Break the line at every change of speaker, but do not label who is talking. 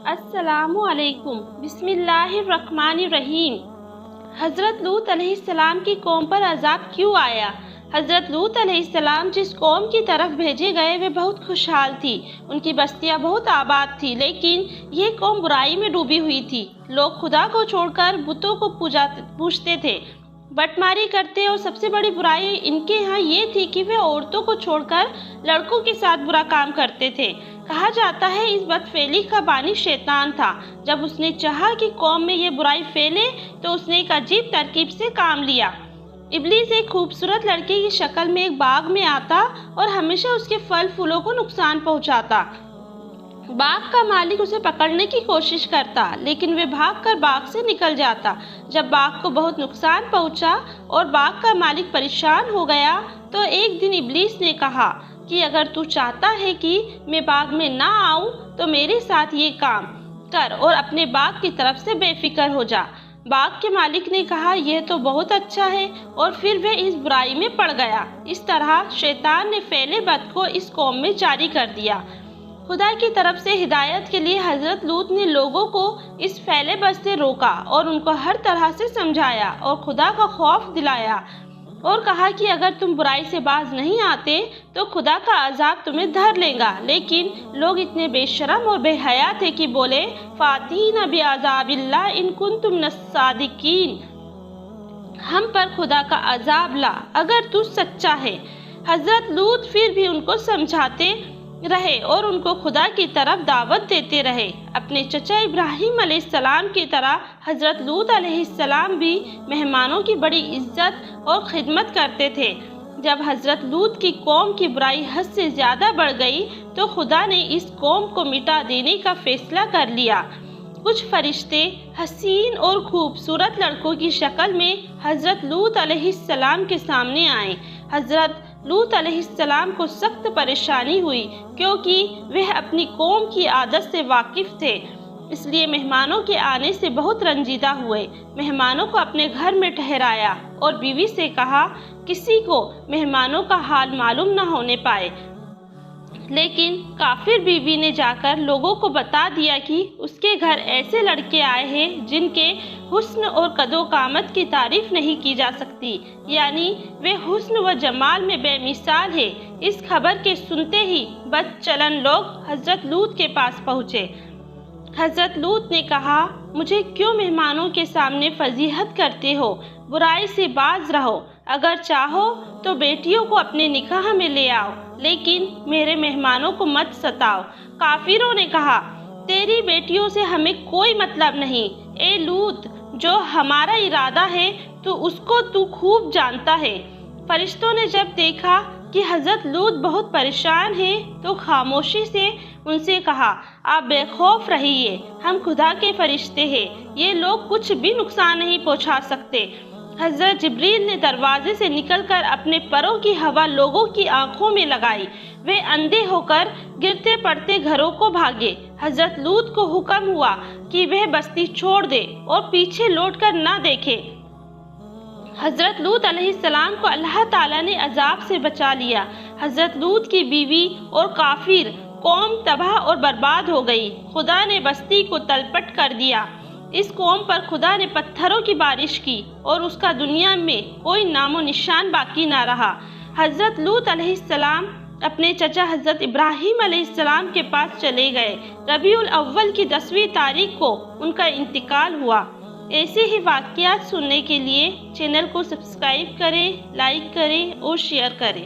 السلام علیکم۔ بسم اللہ الرحمن الرحیم۔ حضرت لوط علیہ السلام کی قوم پر عذاب کیوں آیا؟ حضرت لوط علیہ السلام جس قوم کی طرف بھیجے گئے وہ بہت خوشحال تھی، ان کی بستیاں بہت آباد تھی، لیکن یہ قوم برائی میں ڈوبی ہوئی تھی۔ لوگ خدا کو چھوڑ کر بتوں کو پوجتے تھے، بٹماری کرتے، اور سب سے بڑی برائی ان کے ہاں یہ تھی کہ وہ عورتوں کو چھوڑ کر لڑکوں کے ساتھ برا کام کرتے تھے۔ کہا جاتا ہے اس بدفعلی کا بانی شیطان تھا۔ جب اس نے چاہا کہ قوم میں یہ برائی پھیلے تو اس نے ایک عجیب ترکیب سے کام لیا۔ ابلیس ایک خوبصورت لڑکے کی شکل میں ایک باغ میں آتا اور ہمیشہ اس کے پھل پھولوں کو نقصان پہنچاتا۔ باغ کا مالک اسے پکڑنے کی کوشش کرتا، لیکن وہ بھاگ کر باغ سے نکل جاتا۔ جب باغ کو بہت نقصان پہنچا اور باغ کا مالک پریشان ہو گیا تو ایک دن ابلیس نے کہا کہ اگر تو چاہتا ہے کہ میں باغ میں نہ آؤں تو میرے ساتھ یہ کام کر اور اپنے باغ کی طرف سے بے فکر ہو جا۔ باغ کے مالک نے کہا یہ تو بہت اچھا ہے، اور پھر وہ اس برائی میں پڑ گیا۔ اس طرح شیطان نے فعل بد کو اس قوم میں جاری کر دیا۔ خدا کی طرف سے ہدایت کے لیے حضرت لوط نے لوگوں کو اس فعل بد سے روکا اور ان کو ہر طرح سے سمجھایا اور خدا کا خوف دلایا، اور کہا کہ اگر تم برائی سے باز نہیں آتے تو خدا کا عذاب تمہیں دھر لے گا۔ لیکن لوگ اتنے بے شرم اور بے حیا تھے کہ بولے فاتینا بعذاب اللہ ان کنتم من الصادقین، ہم پر خدا کا عذاب لا اگر تو سچا ہے۔ حضرت لوط پھر بھی ان کو سمجھاتے رہے اور ان کو خدا کی طرف دعوت دیتے رہے۔ اپنے چچا ابراہیم علیہ السلام کی طرح حضرت لوط علیہ السلام بھی مہمانوں کی بڑی عزت اور خدمت کرتے تھے۔ جب حضرت لوط کی قوم کی برائی حد سے زیادہ بڑھ گئی تو خدا نے اس قوم کو مٹا دینے کا فیصلہ کر لیا۔ کچھ فرشتے حسین اور خوبصورت لڑکوں کی شکل میں حضرت لوط علیہ السلام کے سامنے آئے۔ حضرت لوط علیہ السلام کو سخت پریشانی ہوئی کیونکہ وہ اپنی قوم کی عادت سے واقف تھے، اس لیے مہمانوں کے آنے سے بہت رنجیدہ ہوئے۔ مہمانوں کو اپنے گھر میں ٹھہرایا اور بیوی سے کہا کسی کو مہمانوں کا حال معلوم نہ ہونے پائے، لیکن کافر بیوی نے جا کر لوگوں کو بتا دیا کہ اس کے گھر ایسے لڑکے آئے ہیں جن کے حسن اور قد و قامت کی تعریف نہیں کی جا سکتی، یعنی وہ حسن و جمال میں بے مثال ہے۔ اس خبر کے سنتے ہی بد چلن لوگ حضرت لوط کے پاس پہنچے۔ حضرت لوط نے کہا مجھے کیوں مہمانوں کے سامنے فضیحت کرتے ہو؟ برائی سے باز رہو، اگر چاہو تو بیٹیوں کو اپنے نکاح میں لے آؤ، لیکن میرے مہمانوں کو مت ستاؤ۔ کافروں نے کہا تیری بیٹیوں سے ہمیں کوئی مطلب نہیں، اے لوط جو ہمارا ارادہ ہے تو اس کو تو خوب جانتا ہے۔ فرشتوں نے جب دیکھا کہ حضرت لوط بہت پریشان ہیں تو خاموشی سے ان سے کہا آپ بے خوف رہیے، ہم خدا کے فرشتے ہیں، یہ لوگ کچھ بھی نقصان نہیں پہنچا سکتے۔ حضرت جبریل نے دروازے سے نکل کر اپنے پروں کی ہوا لوگوں کی آنکھوں میں لگائی، وہ اندھے ہو کر گرتے پڑتے گھروں کو بھاگے۔ حضرت لوط کو حکم ہوا کہ وہ بستی چھوڑ دے اور پیچھے لوٹ کر نہ دیکھے۔ حضرت لوط علیہ السلام کو اللہ تعالیٰ نے عذاب سے بچا لیا۔ حضرت لوط کی بیوی اور کافر قوم تباہ اور برباد ہو گئی۔ خدا نے بستی کو تلپٹ کر دیا۔ اس قوم پر خدا نے پتھروں کی بارش کی اور اس کا دنیا میں کوئی نام و نشان باقی نہ رہا۔ حضرت لوط علیہ السلام اپنے چچا حضرت ابراہیم علیہ السلام کے پاس چلے گئے۔ ربیع الاول کی 10ویں تاریخ کو ان کا انتقال ہوا۔ ایسے ہی واقعات سننے کے لیے چینل کو سبسکرائب کریں، لائک کریں اور شیئر کریں۔